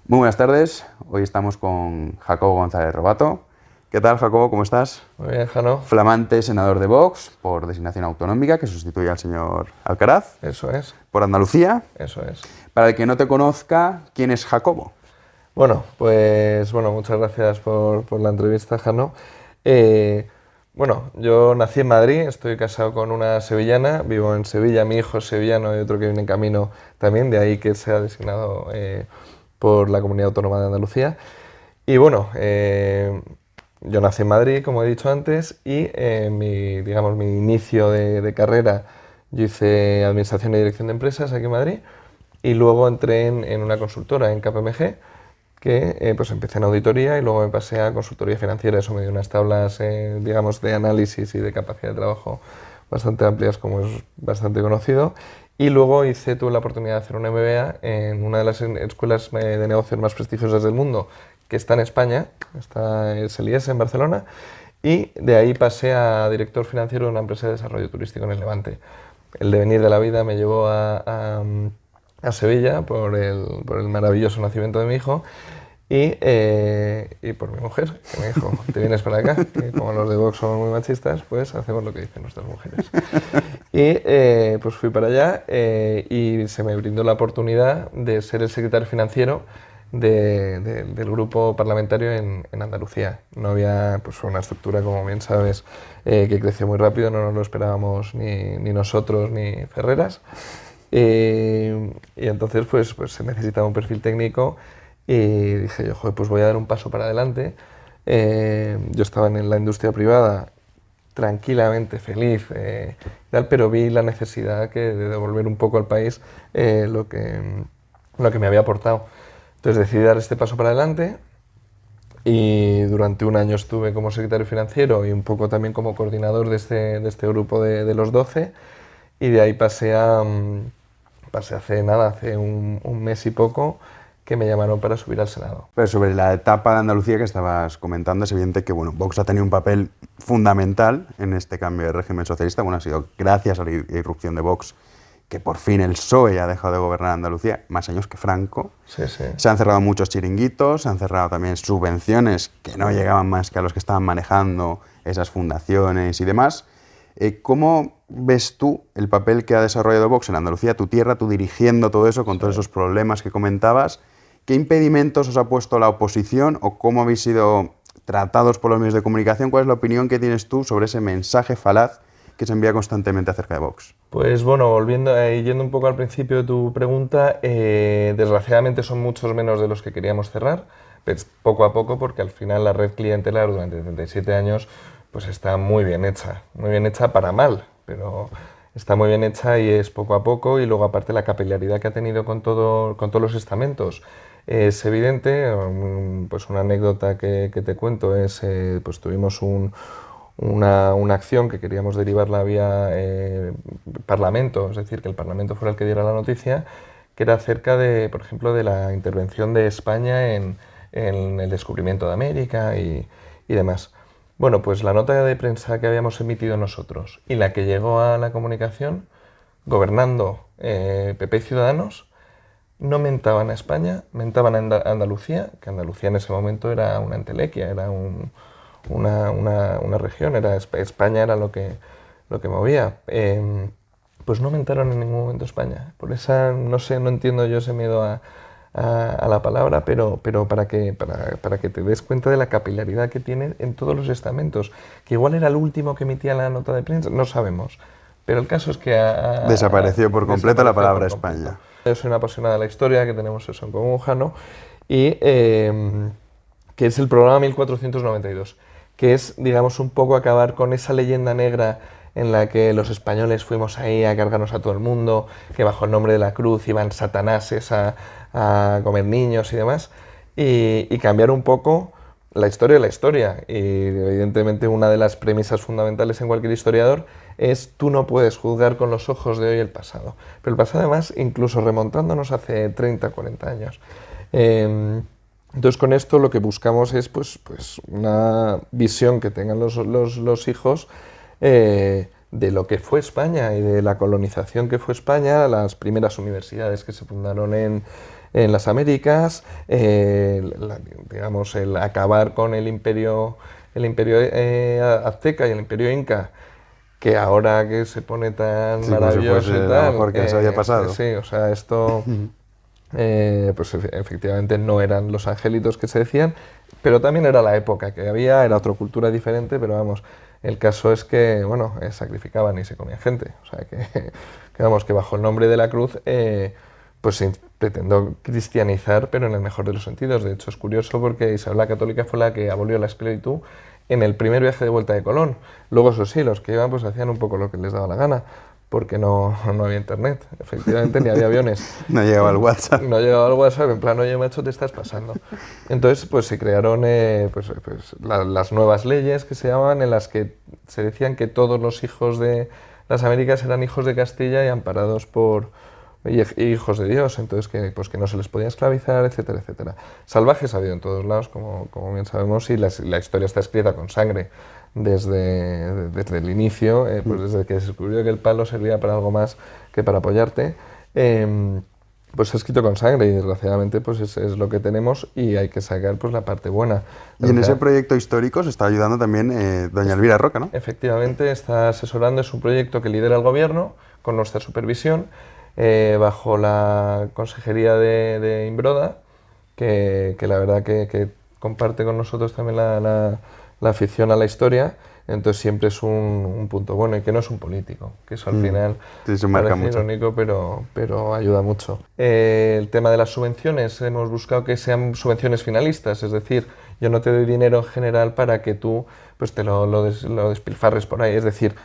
Muy buenas tardes, hoy estamos con Jacobo González Robato. ¿Qué tal, Jacobo? ¿Cómo estás? Muy bien, Jano. Flamante senador de Vox por designación autonómica, que sustituye al señor Alcaraz, Eso es, por Andalucía. eso es. Para el que no te conozca, ¿quién es Jacobo? Muchas gracias por la entrevista, Jano. Eh, yo nací en Madrid, estoy casado con una sevillana, vivo en Sevilla, mi hijo es sevillano y otro que viene en camino también, de ahí que sea designado por la Comunidad Autónoma de Andalucía. Y yo nací en Madrid, como he dicho antes, y mi inicio de carrera, yo hice Administración y Dirección de Empresas aquí en Madrid, y luego entré en una consultora, en KPMG, que pues empecé en auditoría y luego me pasé a consultoría financiera. Eso me dio unas tablas, de análisis y de capacidad de trabajo bastante amplias, como es bastante conocido. Y luego tuve la oportunidad de hacer un MBA en una de las escuelas de negocios más prestigiosas del mundo, que está en España, es el IES en Barcelona, y de ahí pasé a director financiero de una empresa de desarrollo turístico en el Levante. El devenir de la vida me llevó a Sevilla por el maravilloso nacimiento de mi hijo y por mi mujer, que me dijo, te vienes para acá, que como los de Vox somos muy machistas, pues hacemos lo que dicen nuestras mujeres. Pues fui para allá y se me brindó la oportunidad de ser el secretario financiero del grupo parlamentario en Andalucía. No había pues, una estructura, como bien sabes, que creció muy rápido, no nos lo esperábamos ni nosotros ni Ferreras. Y entonces pues se necesitaba un perfil técnico y dije yo, joder, pues voy a dar un paso para adelante. Yo estaba en la industria privada tranquilamente, feliz, pero vi la necesidad de devolver un poco al país lo que me había aportado. Entonces decidí dar este paso para adelante y durante un año estuve como secretario financiero y un poco también como coordinador de este grupo de los 12 y de ahí pasé hace un mes y poco que me llamaron para subir al Senado. Pero sobre la etapa de Andalucía que estabas comentando, es evidente que Vox ha tenido un papel fundamental en este cambio de régimen socialista. Ha sido gracias a la irrupción de Vox que por fin el PSOE ha dejado de gobernar Andalucía, más años que Franco. Sí, sí. Se han cerrado muchos chiringuitos, se han cerrado también subvenciones que no llegaban más que a los que estaban manejando esas fundaciones y demás. ¿Cómo ves tú el papel que ha desarrollado Vox en Andalucía, tu tierra, tú dirigiendo todo eso con todos esos problemas que comentabas? ¿Qué impedimentos os ha puesto la oposición o cómo habéis sido tratados por los medios de comunicación? ¿Cuál es la opinión que tienes tú sobre ese mensaje falaz que se envía constantemente acerca de Vox? Pues yendo un poco al principio de tu pregunta, desgraciadamente son muchos menos de los que queríamos cerrar, pues poco a poco, porque al final la red clientelar durante 37 años pues está muy bien hecha para mal, pero está muy bien hecha y es poco a poco, y luego aparte la capilaridad que ha tenido con todos los estamentos es evidente. Pues una anécdota que te cuento es, pues tuvimos una acción que queríamos derivarla vía Parlamento, es decir, que el Parlamento fuera el que diera la noticia, que era acerca de, por ejemplo, de la intervención de España en el descubrimiento de América y demás. Bueno, pues la nota de prensa que habíamos emitido nosotros y la que llegó a la comunicación, gobernando PP y Ciudadanos, no mentaban a España, mentaban a Andalucía, que Andalucía en ese momento era una entelequia, era una región, España era lo que movía. Pues no mentaron en ningún momento España. Por esa, no sé, no entiendo yo ese miedo a la palabra, pero para que te des cuenta de la capilaridad que tiene en todos los estamentos. Que igual era el último que emitía la nota de prensa, no sabemos. Pero el caso es que desapareció por completo la palabra España. Yo soy una apasionada de la historia, que tenemos eso en común, Jano, y que es el programa 1492, que es, digamos, un poco acabar con esa leyenda negra en la que los españoles fuimos ahí a cargarnos a todo el mundo, que bajo el nombre de la cruz iban satanases a comer niños y demás, y cambiar un poco la historia de la historia. Y evidentemente una de las premisas fundamentales en cualquier historiador es: tú no puedes juzgar con los ojos de hoy el pasado. Pero el pasado, además, incluso remontándonos hace 30, 40 años. Entonces, con esto lo que buscamos es pues una visión que tengan los hijos de lo que fue España y de la colonización que fue España, las primeras universidades que se fundaron en las Américas, digamos, el acabar con el imperio azteca y el imperio inca, que ahora que se pone tan Sí, como si maravilloso fuese y lo tal, mejor que les había pasado. sí, o sea, esto pues efectivamente no eran los angelitos que se decían, pero también era la época que había, era otra cultura diferente, pero vamos, el caso es que, bueno, sacrificaban y se comían gente, o sea, que vamos, que bajo el nombre de la cruz, pues se pretendó cristianizar, pero en el mejor de los sentidos. De hecho, es curioso porque Isabel la Católica fue la que abolió la esclavitud en el primer viaje de vuelta de Colón. Luego, eso sí, los que iban pues hacían un poco lo que les daba la gana, porque no había internet, efectivamente, ni había aviones. No llegaba el WhatsApp. No llegaba el WhatsApp, en plan, oye, macho, te estás pasando. Entonces, pues se crearon las nuevas leyes que se llamaban, en las que se decían que todos los hijos de las Américas eran hijos de Castilla y amparados por hijos de Dios, entonces pues que no se les podía esclavizar, etcétera, etcétera. Salvajes ha habido en todos lados, como bien sabemos, y la historia está escrita con sangre desde el inicio, pues desde que se descubrió que el palo servía para algo más que para apoyarte. Pues se ha escrito con sangre y desgraciadamente pues es lo que tenemos y hay que sacar pues la parte buena. Y en ese proyecto histórico se está ayudando también doña Elvira Roca, ¿no? Efectivamente, está asesorando, es un proyecto que lidera el gobierno con nuestra supervisión, bajo la consejería de Imbroda, que la verdad que comparte con nosotros también la afición a la historia. Entonces siempre es un punto bueno y que no es un político, que eso al final Sí, se marca parece mucho. irónico, pero ayuda mucho. El tema de las subvenciones, hemos buscado que sean subvenciones finalistas, es decir, yo no te doy dinero en general para que tú pues te lo despilfarres por ahí, es decir,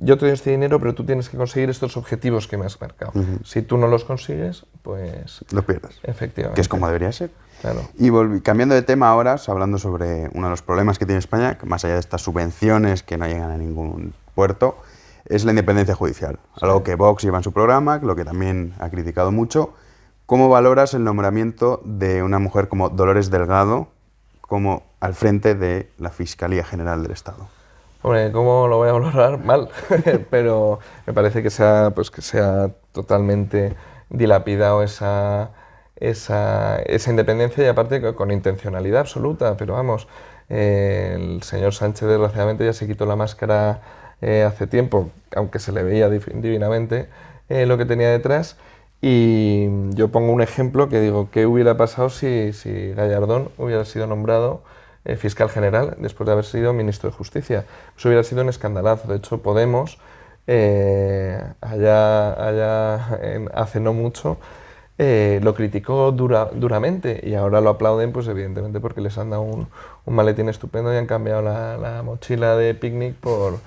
yo te doy este dinero, pero tú tienes que conseguir estos objetivos que me has marcado. Si tú no los consigues, pues Lo pierdes. efectivamente. Que es como debería ser. Claro. Y cambiando de tema ahora, hablando sobre uno de los problemas que tiene España, que más allá de estas subvenciones que no llegan a ningún puerto, es la independencia judicial. Sí. Algo que Vox lleva en su programa, lo que también ha criticado mucho. ¿Cómo valoras el nombramiento de una mujer como Dolores Delgado como al frente de la Fiscalía General del Estado? Hombre, ¿cómo lo voy a valorar? Mal, pero me parece que sea totalmente dilapidado esa independencia y aparte con intencionalidad absoluta, pero vamos, el señor Sánchez desgraciadamente ya se quitó la máscara hace tiempo, aunque se le veía divinamente lo que tenía detrás, y yo pongo un ejemplo que digo, ¿qué hubiera pasado si Gallardón hubiera sido nombrado fiscal general después de haber sido ministro de Justicia? Eso hubiera sido un escandalazo. De hecho, Podemos, hace no mucho, lo criticó duramente y ahora lo aplauden, pues evidentemente porque les han dado un maletín estupendo y han cambiado la mochila de picnic por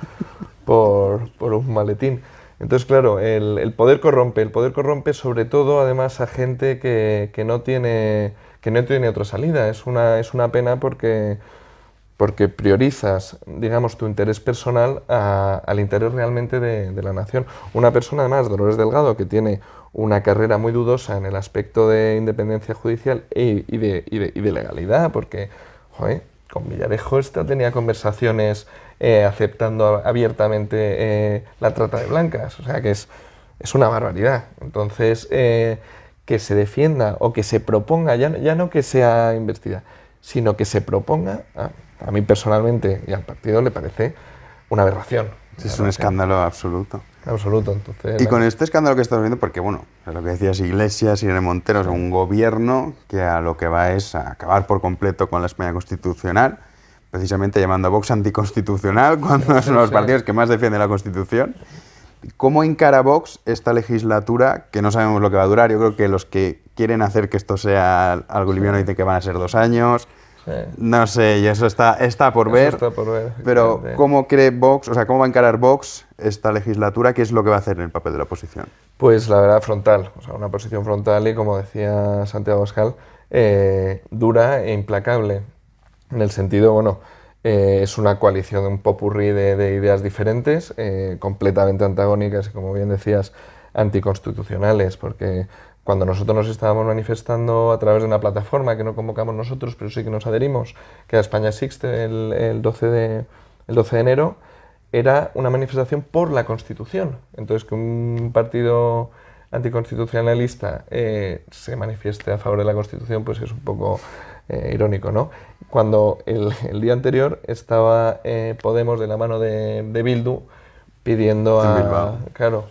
un maletín. Entonces, claro, el poder corrompe sobre todo además a gente que no tiene otra salida. Es una pena porque priorizas, digamos, tu interés personal al interés realmente de la nación. Una persona, además, Dolores Delgado, que tiene una carrera muy dudosa en el aspecto de independencia judicial y de legalidad, porque, joder, con Villarejo tenía conversaciones aceptando abiertamente la trata de blancas, o sea que es una barbaridad. Entonces, que se defienda o que se proponga, ya no que sea investida, sino que se proponga, a mí personalmente y al partido le parece una aberración. Sí, es un escándalo absoluto. Absoluto, entonces... Y con este escándalo que estamos viendo, porque bueno, lo que decías Iglesias, Irene Montero, es un gobierno que a lo que va es a acabar por completo con la España constitucional, precisamente llamando a Vox anticonstitucional, cuando son los partidos que más defienden la Constitución. ¿Cómo encara Vox esta legislatura, que no sabemos lo que va a durar? Yo creo que los que quieren hacer que esto sea algo liviano dicen que van a ser 2 años. Sí. No sé, y eso está por ver. Pero ¿cómo cree Vox, o sea, cómo va a encarar Vox esta legislatura? ¿Qué es lo que va a hacer en el papel de la oposición? Pues la verdad, frontal, o sea, una posición frontal y, como decía Santiago Abascal, dura e implacable. En el sentido, bueno, es una coalición, un popurrí de ideas diferentes, completamente antagónicas y, como bien decías, anticonstitucionales, porque cuando nosotros nos estábamos manifestando a través de una plataforma que no convocamos nosotros, pero sí que nos adherimos, que era España Existe, el 12 de enero, era una manifestación por la Constitución. Entonces, que un partido anticonstitucionalista se manifieste a favor de la Constitución, pues es un poco irónico, ¿no? Cuando el día anterior estaba Podemos de la mano de Bildu pidiendo En Bilbao. claro,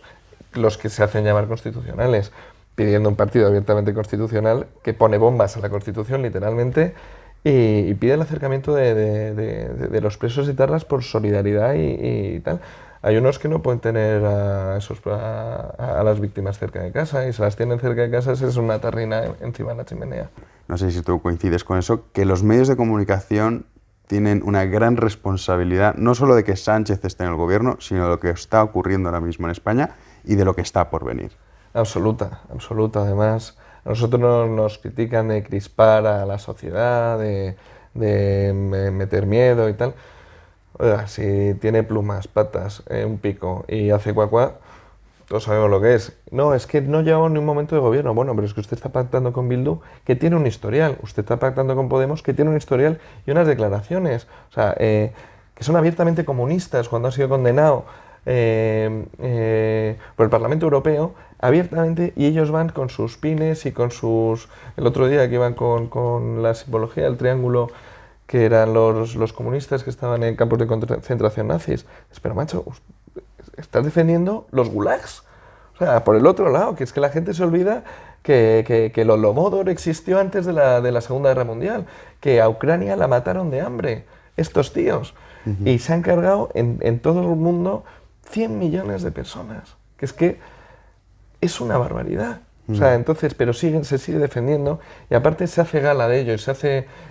los que se hacen llamar constitucionales, pidiendo un partido abiertamente constitucional que pone bombas a la Constitución, literalmente, y pide el acercamiento de los presos etarras por solidaridad y tal. Hay unos que no pueden tener a las víctimas cerca de casa, y si las tienen cerca de casa es una tarrina encima de la chimenea. No sé si tú coincides con eso, que los medios de comunicación tienen una gran responsabilidad, no solo de que Sánchez esté en el gobierno, sino de lo que está ocurriendo ahora mismo en España y de lo que está por venir. Absoluta, absoluta. Además, a nosotros nos critican de crispar a la sociedad, de meter miedo y tal. Oiga, si tiene plumas, patas, un pico y hace cuacuá, todos sabemos lo que es. No, es que no llevamos ni un momento de gobierno. Bueno, pero es que usted está pactando con Bildu, que tiene un historial. Usted está pactando con Podemos, que tiene un historial y unas declaraciones. O sea, que son abiertamente comunistas cuando ha sido condenado por el Parlamento Europeo, abiertamente, y ellos van con sus pines y con sus... El otro día que iban con la simbología del triángulo, que eran los comunistas que estaban en campos de concentración nazis. Pero macho, estás defendiendo los gulags. O sea, por el otro lado, que es que la gente se olvida que el Holodomor existió antes de la Segunda Guerra Mundial, que a Ucrania la mataron de hambre, estos tíos. Y se han cargado en todo el mundo 100 millones de personas. Que es una barbaridad. O sea, entonces, pero se sigue defendiendo, y aparte se hace gala de ello,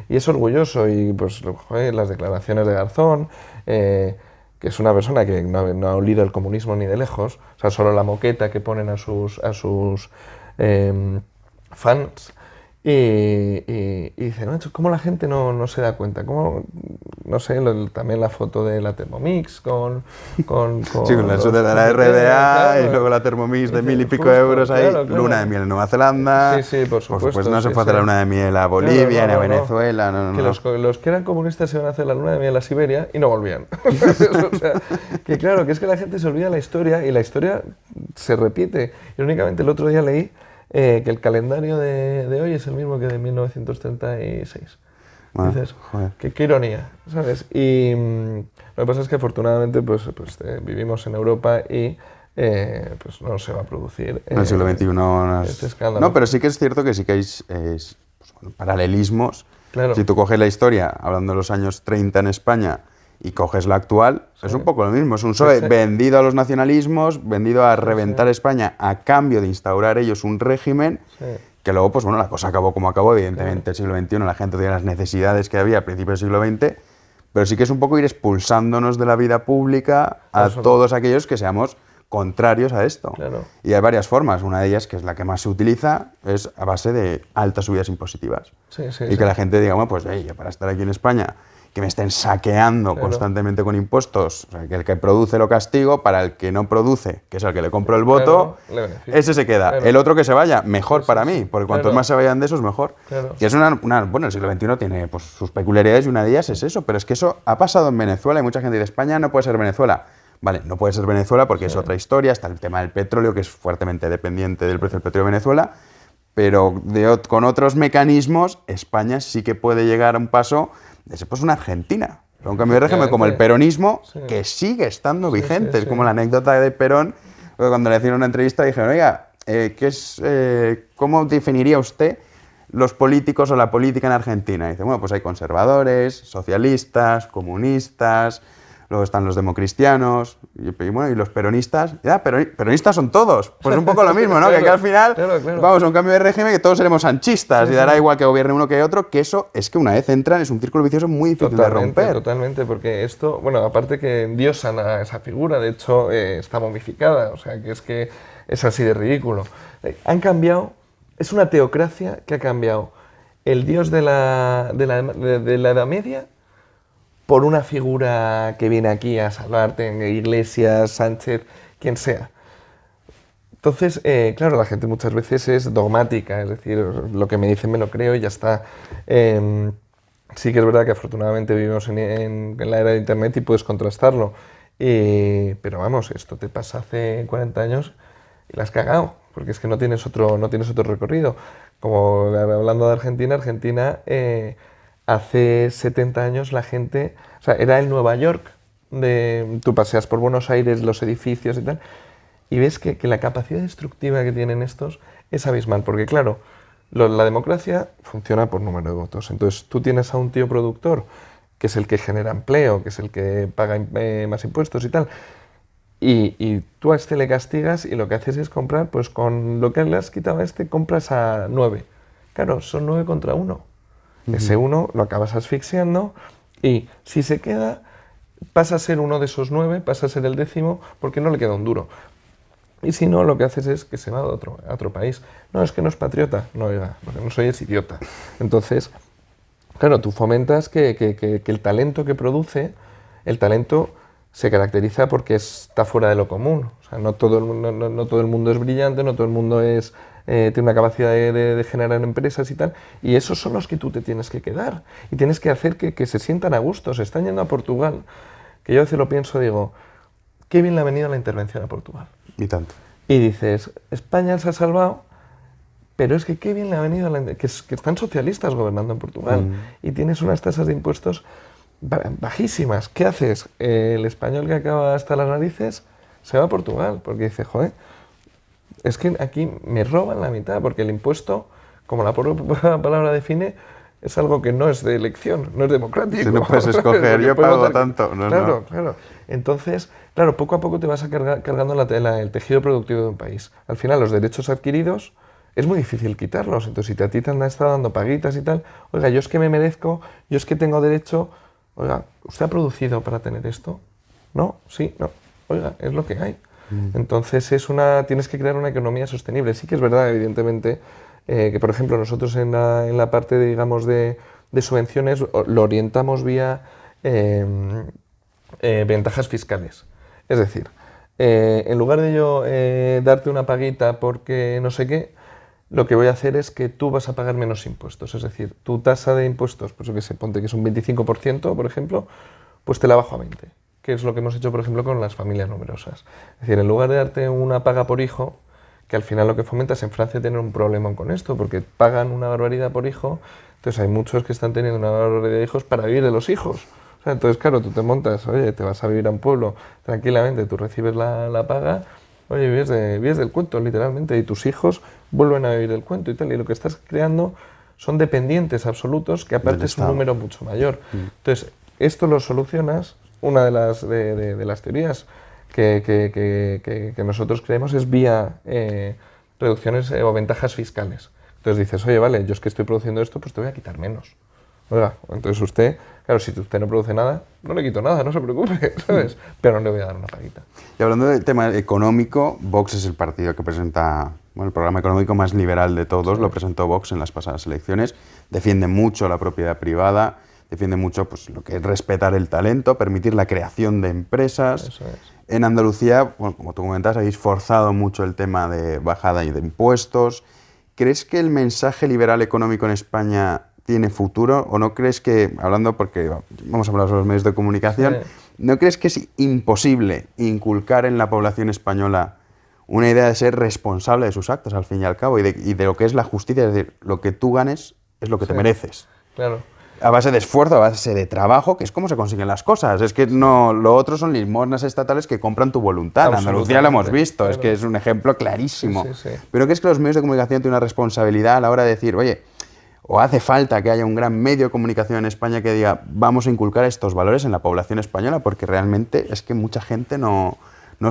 y es orgulloso, y pues joder, las declaraciones de Garzón, que es una persona que no ha olido el comunismo ni de lejos, o sea, solo la moqueta que ponen a sus fans, y dice, no, ¿cómo la gente no se da cuenta? ¿Cómo, no sé, también la foto de la Thermomix con Sí, con la de la RDA, claro, y luego la Thermomix de 1000 y pico euros ahí, claro. Luna de miel en Nueva Zelanda. Sí, por supuesto. No se fue a hacer la luna de miel a Bolivia, ni a Venezuela. Que los que eran comunistas se iban a hacer la luna de miel a Siberia y no volvían. O sea, que claro, que es que la gente se olvida la historia, y la historia se repite. Y únicamente el otro día leí que el calendario de hoy es el mismo que de 1936. Bueno, dices, qué ironía, ¿sabes? Y lo que pasa es que afortunadamente pues vivimos en Europa y pues no se va a producir en el siglo XXI este escándalo. No, pero sí que es cierto que sí que hay paralelismos. Claro. Si tú coges la historia, hablando de los años 30 en España, y coges la actual, sí, es un poco lo mismo. Es un PSOE vendido a los nacionalismos, vendido a reventar España a cambio de instaurar ellos un régimen que luego, pues bueno, la cosa acabó como acabó. Evidentemente, el siglo XXI la gente tenía las necesidades que había a principios del siglo XX, pero sí que es un poco ir expulsándonos de la vida pública a todos aquellos que seamos contrarios a esto. Claro. Y hay varias formas. Una de ellas, que es la que más se utiliza, es a base de altas subidas impositivas. Y que la gente diga, bueno, pues yo para estar aquí en España, que me estén saqueando constantemente con impuestos, o sea, que el que produce lo castigo, para el que no produce, que es al que le compro el voto, ese se queda. El otro que se vaya, mejor para mí, porque cuantos más se vayan de esos, mejor. Y es bueno, el siglo XXI tiene pues, sus peculiaridades, y una de ellas es eso, pero es que eso ha pasado en Venezuela, y mucha gente dice, España no puede ser Venezuela. Vale, no puede ser Venezuela porque es otra historia, está el tema del petróleo, que es fuertemente dependiente del precio del petróleo de Venezuela, pero con otros mecanismos, España sí que puede llegar a un paso de ser pues una Argentina, un cambio de régimen como el peronismo, que sigue estando vigente. Es como la anécdota de Perón, cuando le hicieron una entrevista, dijeron, oiga, ¿cómo definiría usted los políticos o la política en Argentina? Y dice, bueno, pues hay conservadores, socialistas, comunistas, luego están los democristianos, y los peronistas. Ya, peronistas son todos. Pues un poco lo mismo, ¿no? Que al final vamos a un cambio de régimen que todos seremos sanchistas, y dará igual que gobierne uno que otro, que eso es que una vez entran es un círculo vicioso muy difícil de romper. Totalmente, porque esto, bueno, aparte que endiosan a esa figura, de hecho está momificada, o sea, que es así de ridículo. Han cambiado, es una teocracia que ha cambiado el dios de la Edad Media por una figura que viene aquí a salvarte, en Iglesias, Sánchez, quien sea. Entonces, claro, la gente muchas veces es dogmática, es decir, lo que me dicen me lo creo y ya está. Sí que es verdad que afortunadamente vivimos en la era de Internet y puedes contrastarlo, pero vamos, esto te pasa hace 40 años y la has cagado, porque es que no tienes otro recorrido. Como hablando de Argentina, hace 70 años la gente, o sea, era el Nueva York, tú paseas por Buenos Aires, los edificios y tal, y ves que la capacidad destructiva que tienen estos es abismal, porque claro, la democracia funciona por número de votos. Entonces tú tienes a un tío productor, que es el que genera empleo, que es el que paga más impuestos y tal, y tú a este le castigas y lo que haces es comprar, pues con lo que le has quitado a este, compras a 9. Claro, son 9 contra 1. Ese 1 lo acabas asfixiando y si se queda, pasa a ser uno de esos 9, pasa a ser el 10º, porque no le queda un duro. Y si no, lo que haces es que se va a otro país. No, es que no es patriota. No, oiga, lo que no soy es idiota. Entonces, claro, tú fomentas que el talento que produce, el talento se caracteriza porque está fuera de lo común. O sea, no todo el mundo es brillante, no todo el mundo tiene una capacidad de generar empresas y tal. Y esos son los que tú te tienes que quedar. Y tienes que hacer que se sientan a gusto. Se están yendo a Portugal. Que yo a veces lo pienso, digo, qué bien le ha venido la intervención a Portugal. Y tanto. Y dices, España se ha salvado, pero es que qué bien le ha venido que están socialistas gobernando en Portugal y tienes unas tasas de impuestos bajísimas. ¿Qué haces? El español que acaba hasta las narices se va a Portugal porque dice, joder, es que aquí me roban la mitad, porque el impuesto, como la propia palabra define, es algo que no es de elección, no es democrático. Si no puedes escoger, yo pago tanto. No, claro, claro. Entonces, claro, poco a poco te vas cargando el tejido productivo de un país. Al final, los derechos adquiridos es muy difícil quitarlos. Entonces, si a ti te han estado dando paguitas y tal, oiga, yo es que me merezco, yo es que tengo derecho, oiga, ¿usted ha producido para tener esto? ¿No? Sí, no. Oiga, es lo que hay. Entonces, tienes que crear una economía sostenible. Sí que es verdad, evidentemente, que por ejemplo nosotros en la parte digamos de subvenciones lo orientamos vía ventajas fiscales. Es decir, en lugar de yo darte una paguita porque no sé qué, lo que voy a hacer es que tú vas a pagar menos impuestos. Es decir, tu tasa de impuestos, pues que se ponte que es un 25%, por ejemplo, pues te la bajo a 20%, que es lo que hemos hecho, por ejemplo, con las familias numerosas. Es decir, en lugar de darte una paga por hijo, que al final lo que fomenta es en Francia tener un problema con esto, porque pagan una barbaridad por hijo, entonces hay muchos que están teniendo una barbaridad de hijos para vivir de los hijos. O sea, entonces, claro, tú te montas, oye, te vas a vivir a un pueblo tranquilamente, tú recibes la paga, oye, vives del cuento, literalmente, y tus hijos vuelven a vivir del cuento y tal, y lo que estás creando son dependientes absolutos, que aparte es un número mucho mayor. Entonces, esto lo solucionas, una de las teorías que nosotros creemos es vía reducciones o ventajas fiscales. Entonces dices, oye, vale, yo es que estoy produciendo esto, pues te voy a quitar menos. Oiga, entonces usted, claro, si usted no produce nada, no le quito nada, no se preocupe, ¿sabes? Pero no le voy a dar una paguita. Y hablando del tema económico, Vox es el partido que presenta, bueno, el programa económico más liberal de todos, lo presentó Vox en las pasadas elecciones, defiende mucho la propiedad privada, defiende mucho pues, lo que es respetar el talento, permitir la creación de empresas. Eso es. En Andalucía, bueno, como tú comentas, habéis forzado mucho el tema de bajada de impuestos. ¿Crees que el mensaje liberal económico en España tiene futuro? ¿O no crees que, hablando porque vamos a hablar sobre los medios de comunicación, Sí. ¿no crees que es imposible inculcar en la población española una idea de ser responsable de sus actos, al fin y al cabo, y de lo que es la justicia? Es decir, lo que tú ganes es lo que te mereces. Claro. A base de esfuerzo, a base de trabajo, que es como se consiguen las cosas. Es que no, lo otro son limosnas estatales que compran tu voluntad. En Andalucía lo hemos visto, claro. Es que es un ejemplo clarísimo. Sí. Pero ¿crees que los medios de comunicación tienen una responsabilidad a la hora de decir, oye, o hace falta que haya un gran medio de comunicación en España que diga, vamos a inculcar estos valores en la población española? Porque realmente es que mucha gente no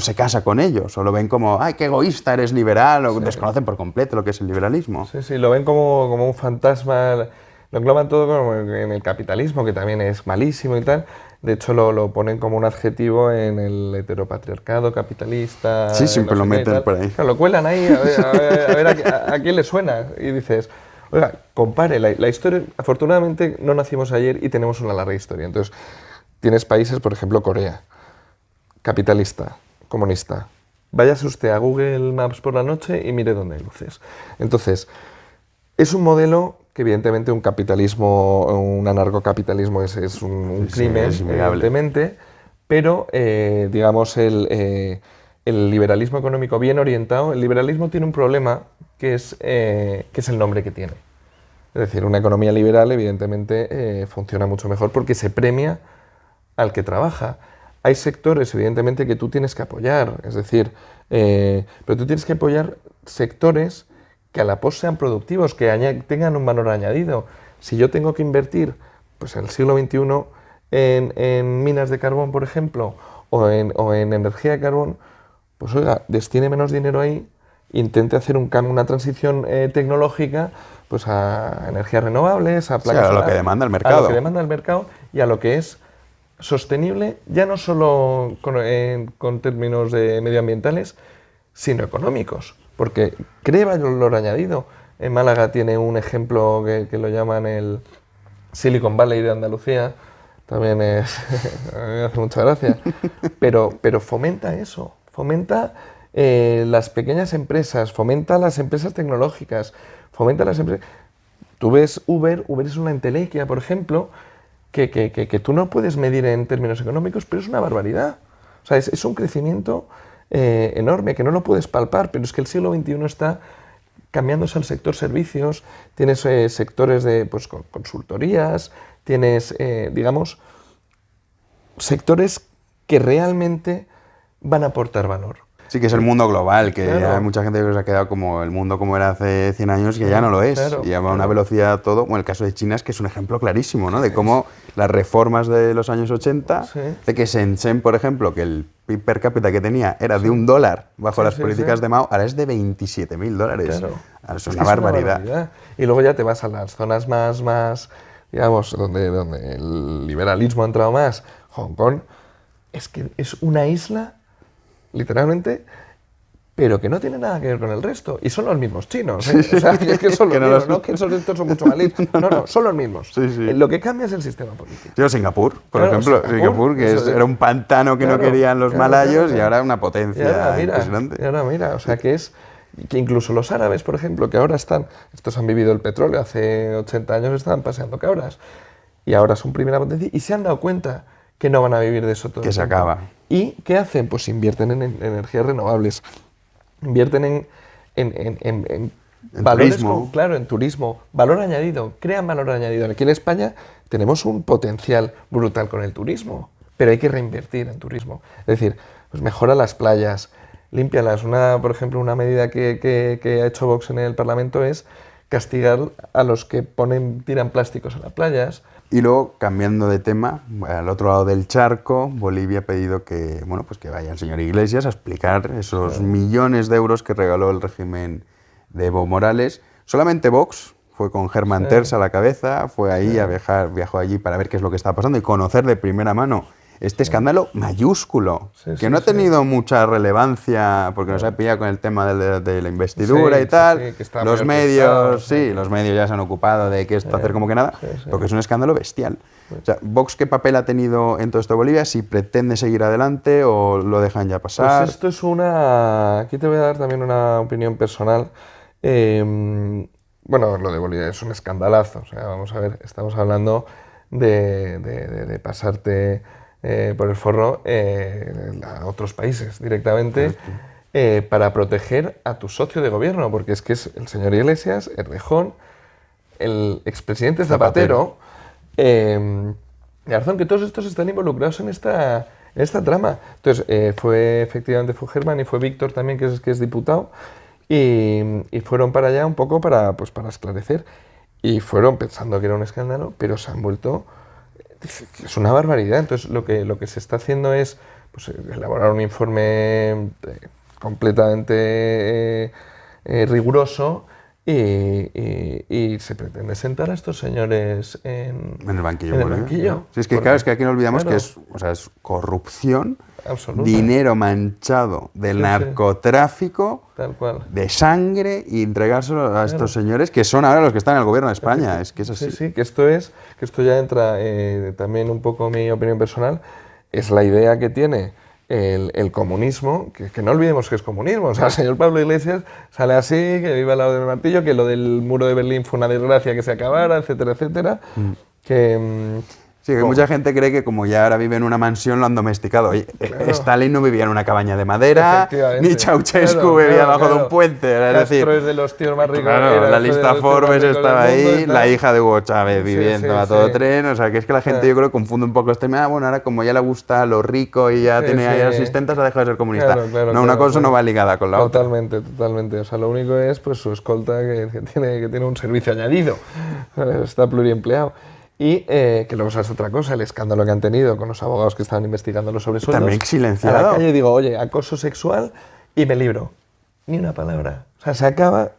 se casa con ellos, o lo ven como, ay, qué egoísta, eres liberal, o desconocen por completo lo que es el liberalismo. Sí, lo ven como un fantasma. Lo engloban todo como en el capitalismo, que también es malísimo y tal. De hecho, lo ponen como un adjetivo en el heteropatriarcado capitalista. Sí, siempre lo meten por ahí. Claro, lo cuelan ahí a ver a quién le suena. Y dices, oiga, compare la historia. Afortunadamente no nacimos ayer y tenemos una larga historia. Entonces, tienes países, por ejemplo, Corea, capitalista, comunista. Váyase usted a Google Maps por la noche y mire dónde hay luces. Entonces, es un modelo que evidentemente un capitalismo, un anarcocapitalismo es un crimen, es evidentemente, pero digamos el liberalismo económico bien orientado, el liberalismo tiene un problema que es el nombre que tiene. Es decir, una economía liberal evidentemente funciona mucho mejor porque se premia al que trabaja. Hay sectores evidentemente que tú tienes que apoyar, es decir, pero tú tienes que apoyar sectores que a la postre sean productivos, que tengan un valor añadido. Si yo tengo que invertir pues en el siglo XXI en minas de carbón, por ejemplo, o en energía de carbón, pues oiga, destine menos dinero ahí, intente hacer una transición tecnológica pues a energías renovables, a placas a lo solares, que demanda el mercado. a lo que demanda el mercado y a lo que es sostenible, ya no solo con términos medioambientales, sino económicos, porque crea valor añadido. En Málaga tiene un ejemplo que lo llaman el Silicon Valley de Andalucía, también a mí me hace mucha gracia, pero fomenta eso, fomenta las pequeñas empresas, fomenta las empresas tecnológicas, fomenta las empresas... Tú ves Uber es una entelequia, por ejemplo, que tú no puedes medir en términos económicos, pero es una barbaridad. O sea, es un crecimiento enorme que no lo puedes palpar, pero es que el siglo XXI está cambiándose al sector servicios, tienes sectores de pues, consultorías, tienes, digamos, sectores que realmente van a aportar valor. Sí, que es el mundo global, que Claro. ya hay mucha gente que se ha quedado como el mundo como era hace 100 años, que ya no lo es. Claro, Y va a una velocidad todo. Bueno, el caso de China es que es un ejemplo clarísimo, ¿no? De cómo las reformas de los años 80, de que Shenzhen, por ejemplo, que el PIB per cápita que tenía era de $1 bajo las políticas de Mao, ahora es de $27.000. Claro. Ahora es una barbaridad. Y luego ya te vas a las zonas más digamos, donde el liberalismo ha entrado más. Hong Kong es que es una isla, literalmente, pero que no tiene nada que ver con el resto. Y son los mismos chinos, ¿eh? O sea, es que son los mismos, no que estos son mucho más listos. No, son los mismos. Sí. Lo que cambia es el sistema político. Yo, Singapur, por Claro, ejemplo, Singapur, que era un pantano que no querían los malayos y ahora una potencia impresionante. Y ahora mira, o sea que incluso los árabes, por ejemplo, que ahora estos han vivido el petróleo, hace 80 años estaban paseando cabras, y ahora son primera potencia y se han dado cuenta que no van a vivir de eso todo. Que se acaba. ¿Y qué hacen? Pues invierten en energías renovables, invierten en valores, turismo. Claro, en turismo, valor añadido, crean valor añadido. Aquí en España tenemos un potencial brutal con el turismo, pero hay que reinvertir en turismo. Es decir, pues mejora las playas, límpialas. Por ejemplo, una medida que ha hecho Vox en el Parlamento es castigar a los que tiran plásticos a las playas. Y luego, cambiando de tema, al otro lado del charco, Bolivia ha pedido que, bueno, pues que vaya el señor Iglesias a explicar esos millones de euros que regaló el régimen de Evo Morales. Solamente Vox fue con Germán Terz a la cabeza, fue ahí viajó allí para ver qué es lo que estaba pasando y conocer de primera mano este escándalo mayúsculo, que no ha tenido mucha relevancia porque nos ha pillado con el tema de la investidura y tal. Que los medios, los medios ya se han ocupado de que esto hacer como que nada, porque es un escándalo bestial. O sea, ¿Vox qué papel ha tenido en todo esto de Bolivia? ¿Si pretende seguir adelante o lo dejan ya pasar? Pues esto es aquí te voy a dar también una opinión personal. Bueno, lo de Bolivia es un escandalazo. O sea, vamos a ver, estamos hablando de pasarte por el forro a otros países directamente para proteger a tu socio de gobierno, porque es que es el señor Iglesias, Errejón, el expresidente Zapatero, de razón que todos estos están involucrados en esta trama. Entonces, efectivamente fue Germán y fue Víctor también, que es diputado, y fueron para allá un poco para esclarecer. Y fueron pensando que era un escándalo, pero se han vuelto... Es una barbaridad. Entonces, lo que se está haciendo es pues, elaborar un informe completamente riguroso y se pretende sentar a estos señores en el banquillo. En el banquillo. Sí, es que claro, es que aquí no olvidamos que es corrupción, absoluta, dinero manchado del narcotráfico, tal cual, de sangre, y entregárselo a estos señores que son ahora los que están en el gobierno de España. Es que es así. Sí, que esto ya entra también un poco mi opinión personal, es la idea que tiene el comunismo, que no olvidemos que es comunismo. O sea, el señor Pablo Iglesias sale así, que viva al lado del martillo, que lo del muro de Berlín fue una desgracia que se acabara, etcétera, etcétera. Sí, que mucha gente cree que como ya ahora vive en una mansión lo han domesticado. Oye, Claro. Stalin no vivía en una cabaña de madera, Efectivamente. ni Ceausescu Claro, vivía claro, debajo de claro. un puente. Es Castro decir, es de los tíos más ricos. claro, era la fue de lista los tíos más Forbes ricos estaba del mundo y ahí, tal. la hija de Hugo Chávez Sí, viviendo sí, a todo sí. tren. O sea, que es que la gente yo creo que confunde un poco este tema. Bueno, ahora como ya le gusta lo rico y ya Sí, tiene ahí sí. asistentes, ha dejado de ser comunista. Claro, claro, No, una claro, cosa no claro. va ligada con la otra. Totalmente, totalmente. O sea, lo único es pues su escolta que tiene un servicio añadido. Está pluriempleado. Y que luego esa es otra cosa, el escándalo que han tenido con los abogados que estaban investigando los sobresueldos. También A silenciado. la calle digo, oye, acoso sexual y me libro. Ni una palabra. O sea, se acaba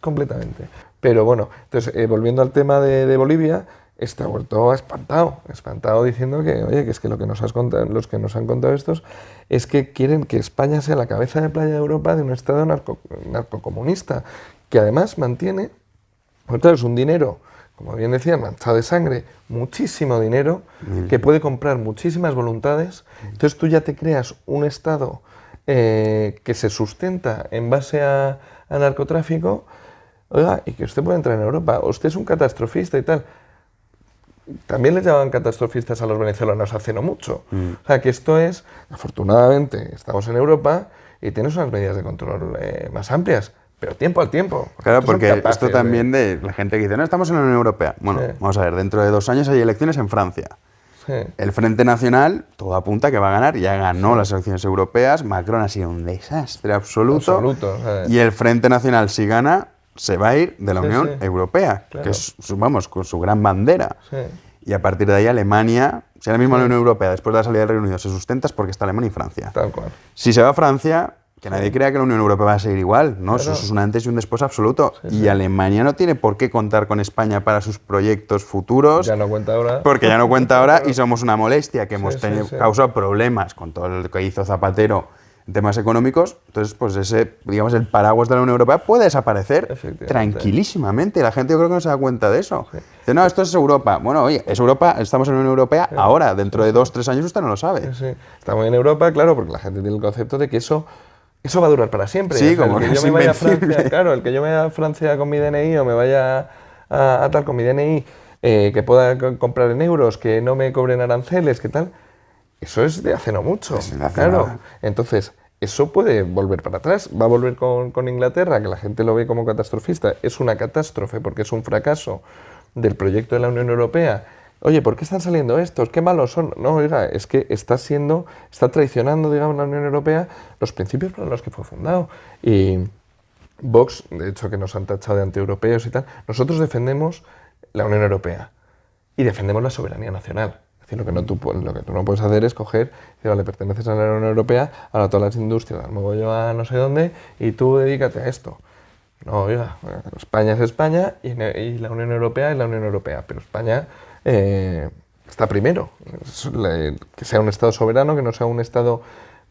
completamente. Pero bueno, entonces, volviendo al tema de Bolivia, está vuelto espantado diciendo que, oye, que es que lo que nos has contado, los que nos han contado estos es que quieren que España sea la cabeza de playa de Europa de un Estado narcocomunista, que además mantiene, pues claro, es un dinero, como bien decía, manchado de sangre, muchísimo dinero, que puede comprar muchísimas voluntades. Entonces tú ya te creas un Estado que se sustenta en base a narcotráfico, oiga, y que usted puede entrar en Europa, usted es un catastrofista y tal. También les llamaban catastrofistas a los venezolanos hace no mucho. O sea, que esto es, afortunadamente, estamos en Europa y tienes unas medidas de control más amplias, pero tiempo al tiempo. Claro, estos son porque capaces esto también de la gente que dice, no, estamos en la Unión Europea. Bueno, Sí. vamos a ver, dentro de 2 años hay elecciones en Francia. Sí. El Frente Nacional, todo apunta que va a ganar, ya ganó las elecciones europeas, Macron ha sido un desastre absoluto, Absoluto, o sea, y el Frente Nacional, si gana, se va a ir de la Sí, Unión sí. Europea, Claro. que es, vamos, con su gran bandera. Sí. Y a partir de ahí Alemania, si ahora mismo la Unión Europea, después de la salida del Reino Unido, se sustenta es porque está Alemania y Francia. Tal cual. Si se va a Francia, que nadie crea que la Unión Europea va a seguir igual, ¿no? Claro. Eso es un antes y un después absoluto. Y Alemania no tiene por qué contar con España para sus proyectos futuros, Ya no cuenta ahora. porque ya no cuenta ahora y somos una molestia que hemos Sí, tenido, sí. causado problemas con todo lo que hizo Zapatero en temas económicos. Entonces, pues ese, digamos, el paraguas de la Unión Europea puede desaparecer Efectivamente. tranquilísimamente. La gente yo creo que no se da cuenta de eso. Dice, no, esto es Europa. Bueno, oye, es Europa, estamos en la Unión Europea ahora, dentro de 2 o 3 años usted no lo sabe. Sí, sí. Estamos en Europa, claro, porque la gente tiene el concepto de que eso va a durar para siempre. Sí, O sea, como el que que yo es me vaya a invencible. Francia, claro, el que yo me vaya a Francia con mi DNI o me vaya a tal con mi DNI, que pueda comprar en euros, que no me cobren aranceles, que tal, eso es de hace no mucho. Es de hace claro. nada. Entonces, eso puede volver para atrás. Va a volver con Inglaterra, que la gente lo ve como catastrofista. Es una catástrofe porque es un fracaso del proyecto de la Unión Europea. Oye, ¿por qué están saliendo estos? ¿Qué malos son? No, oiga, es que está traicionando, digamos, la Unión Europea los principios para los que fue fundado. Y Vox, de hecho, que nos han tachado de antieuropeos y tal, nosotros defendemos la Unión Europea y defendemos la soberanía nacional. Es decir, lo que tú no puedes hacer es coger y decir, vale, perteneces a la Unión Europea, ahora todas las industrias las muevo yo a no sé dónde y tú dedícate a esto. No, oiga, España es España y la Unión Europea es la Unión Europea, pero España está primero. Que sea un Estado soberano, que no sea un Estado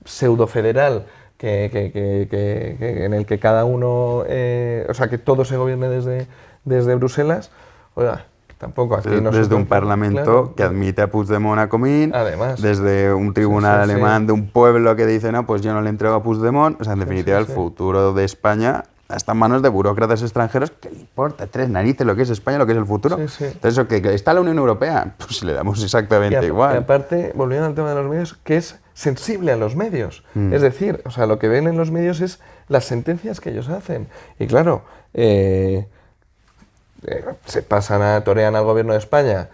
pseudo-federal en el que cada uno, o sea, que todo se gobierne desde Bruselas. Oiga, tampoco aquí nosotros... Desde un parlamento claro, que admite a Puigdemont a Comín, Además. desde un tribunal Sí, sí, alemán sí. de un pueblo que dice, no, pues yo no le entrego a Puigdemont. O sea, en definitiva, sí, el sí. futuro de España está en manos de burócratas extranjeros que le importa 3 narices lo que es España, lo que es el futuro. Sí, sí. Entonces, eso, que está la Unión Europea, pues le damos Y exactamente igual. aparte, volviendo al tema de los medios, que es sensible a los medios. Es decir, o sea, lo que ven en los medios es las sentencias que ellos hacen. Y claro, se torean al gobierno de España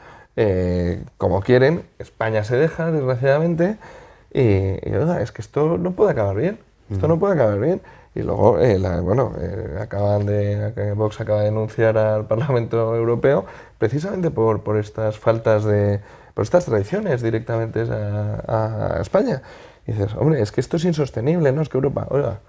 como quieren, España se deja, desgraciadamente, y oiga, es que esto no puede acabar bien. Esto no puede acabar bien. Y luego, Vox acaba de denunciar al Parlamento Europeo precisamente por estas faltas por estas traiciones directamente a España. Y dices, hombre, es que esto es insostenible, ¿no? Es que Europa, oiga,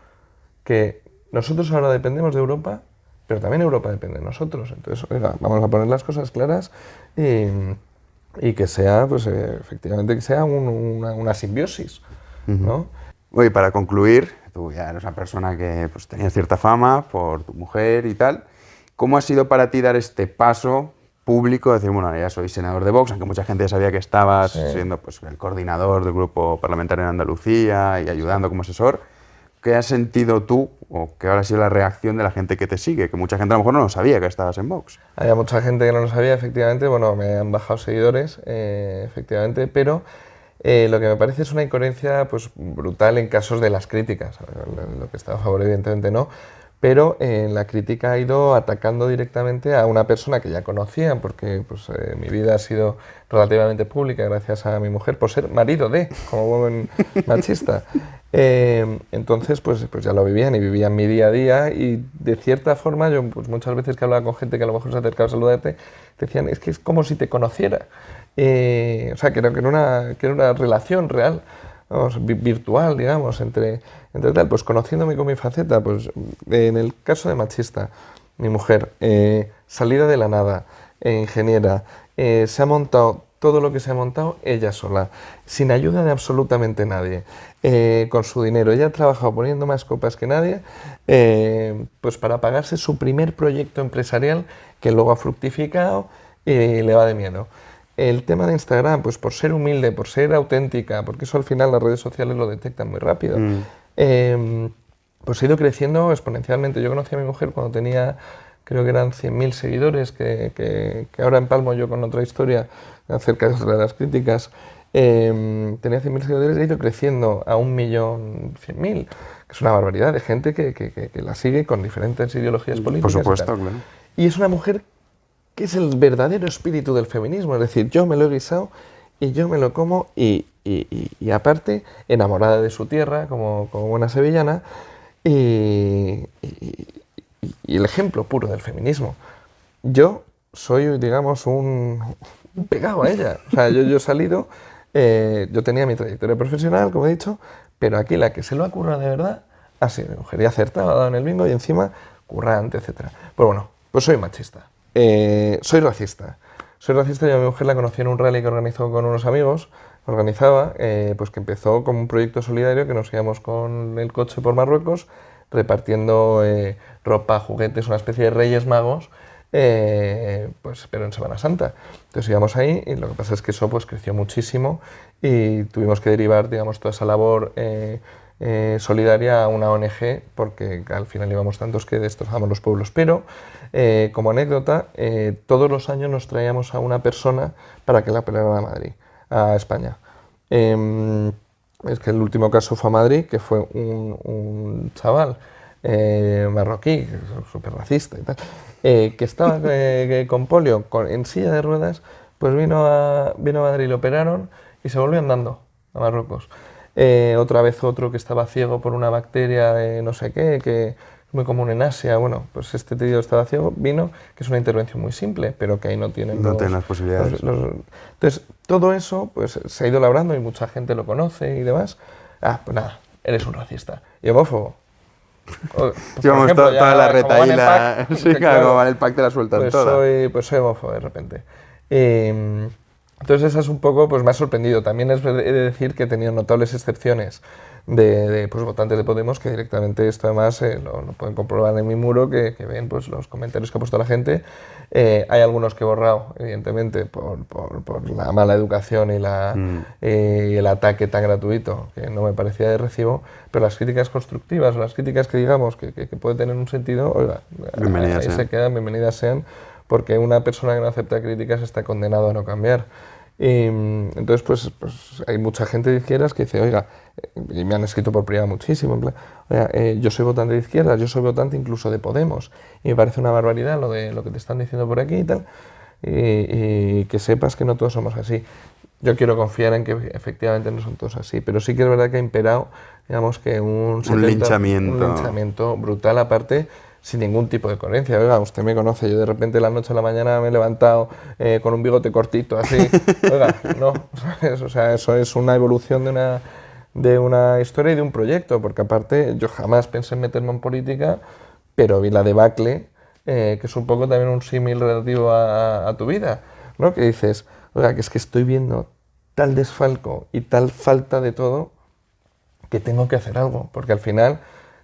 que nosotros ahora dependemos de Europa, pero también Europa depende de nosotros. Entonces, oiga, vamos a poner las cosas claras y que sea, pues efectivamente, que sea una simbiosis, ¿no? Oye, para concluir, tú ya eres una persona que pues, tenía cierta fama por tu mujer y tal. ¿Cómo ha sido para ti dar este paso público? Decir, bueno, ya soy senador de Vox, aunque mucha gente ya sabía que estabas siendo pues, el coordinador del grupo parlamentario en Andalucía y ayudando como asesor. ¿qué has sentido tú o qué ha sido la reacción de la gente que te sigue? Que mucha gente a lo mejor no lo sabía que estabas en Vox. Había mucha gente que no lo sabía, efectivamente. Bueno, me han bajado seguidores, efectivamente, pero lo que me parece es una incoherencia pues, brutal en casos de las críticas. Lo que está a favor, evidentemente, no. Pero la crítica ha ido atacando directamente a una persona que ya conocían, porque pues, mi vida ha sido relativamente pública gracias a mi mujer, por ser marido de, como buen machista. Entonces, pues ya lo vivían y vivían mi día a día y de cierta forma, yo pues, muchas veces que hablaba con gente que a lo mejor se acercaba a saludarte, te decían, es que es como si te conociera. O sea, que era una relación real. Vamos, virtual, digamos, entre tal, pues conociéndome con mi faceta, pues en el caso de machista, mi mujer, salida de la nada, ingeniera, se ha montado todo lo que se ha montado ella sola, sin ayuda de absolutamente nadie, con su dinero. Ella ha trabajado poniendo más copas que nadie, pues para pagarse su primer proyecto empresarial que luego ha fructificado y le va de miedo. El tema de Instagram, pues por ser humilde, por ser auténtica, porque eso al final las redes sociales lo detectan muy rápido, pues ha ido creciendo exponencialmente. Yo conocí a mi mujer cuando tenía, creo que eran 100.000 seguidores, que ahora empalmo yo con otra historia acerca de otra de las críticas. Tenía 100.000 seguidores y ha ido creciendo a 1.100.000, que es una barbaridad de gente que la sigue con diferentes ideologías políticas. Por supuesto, claro. Y es una mujer que es el verdadero espíritu del feminismo, es decir, yo me lo he guisado y yo me lo como y aparte enamorada de su tierra como buena sevillana y el ejemplo puro del feminismo. Yo soy, digamos, un pegado a ella, o sea, yo he salido, yo tenía mi trayectoria profesional, como he dicho, pero aquí la que se lo ha currado de verdad ha sido mi mujer, y acertado, ha dado en el bingo y encima currante, etc. Pues bueno, pues soy machista. Soy racista. Yo a mi mujer la conocí en un rally que organizó con unos amigos, pues que empezó como un proyecto solidario que nos íbamos con el coche por Marruecos repartiendo ropa, juguetes, una especie de Reyes Magos, pues, pero en Semana Santa. Entonces íbamos ahí y lo que pasa es que eso pues, creció muchísimo y tuvimos que derivar, digamos, toda esa labor solidaria a una ONG, porque al final íbamos tantos que destrozamos los pueblos. Pero, como anécdota, todos los años nos traíamos a una persona para que la peleara a Madrid, a España. Es que el último caso fue a Madrid, que fue un chaval marroquí, súper racista y tal, que estaba con polio, en silla de ruedas, pues vino a Madrid, lo operaron y se volvió andando a Marruecos. Otra vez otro que estaba ciego por una bacteria de no sé qué, que es muy común en Asia. Bueno, pues este tío estaba ciego, vino, que es una intervención muy simple, pero que ahí no tienen las posibilidades. Entonces, todo eso pues se ha ido labrando y mucha gente lo conoce y demás. Pues nada, eres un racista y homófobo. Pues, llevamos toda la retaíla, como va en el pack te la sueltan pues toda. Soy homófobo de repente. Entonces esa es un poco, pues me ha sorprendido. También he de decir que he tenido notables excepciones de pues, votantes de Podemos que directamente esto además lo pueden comprobar en mi muro, que ven pues, los comentarios que ha puesto la gente. Hay algunos que he borrado, evidentemente, por la mala educación y el ataque tan gratuito que no me parecía de recibo, pero las críticas constructivas o las críticas que digamos que puede tener un sentido, oiga, bienvenidas ahí se quedan, bienvenidas sean, porque una persona que no acepta críticas está condenado a no cambiar. Y entonces, pues hay mucha gente de izquierdas que dice, oiga, y me han escrito por privado muchísimo, en plan, oiga, yo soy votante de izquierdas, yo soy votante incluso de Podemos, y me parece una barbaridad lo que te están diciendo por aquí y tal, y que sepas que no todos somos así. Yo quiero confiar en que efectivamente no son todos así, pero sí que es verdad que ha imperado, digamos, que un linchamiento brutal, aparte, sin ningún tipo de coherencia. Oiga, usted me conoce, yo de repente de la noche a la mañana me he levantado con un bigote cortito, así. Oiga, no, ¿sabes? O sea, eso es una evolución de una historia y de un proyecto, porque aparte yo jamás pensé en meterme en política, pero vi la debacle, que es un poco también un símil relativo a tu vida, ¿no? Que dices, oiga, que es que estoy viendo tal desfalco y tal falta de todo que tengo que hacer algo, porque al final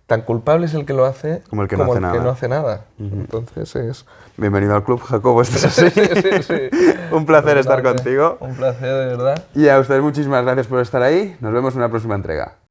tan culpable es el que lo hace como el que no hace nada. Entonces es... Bienvenido al club, Jacobo, ¿estás así? Sí. Un placer estar contigo. Un placer, de verdad. Y a ustedes muchísimas gracias por estar ahí. Nos vemos en una próxima entrega.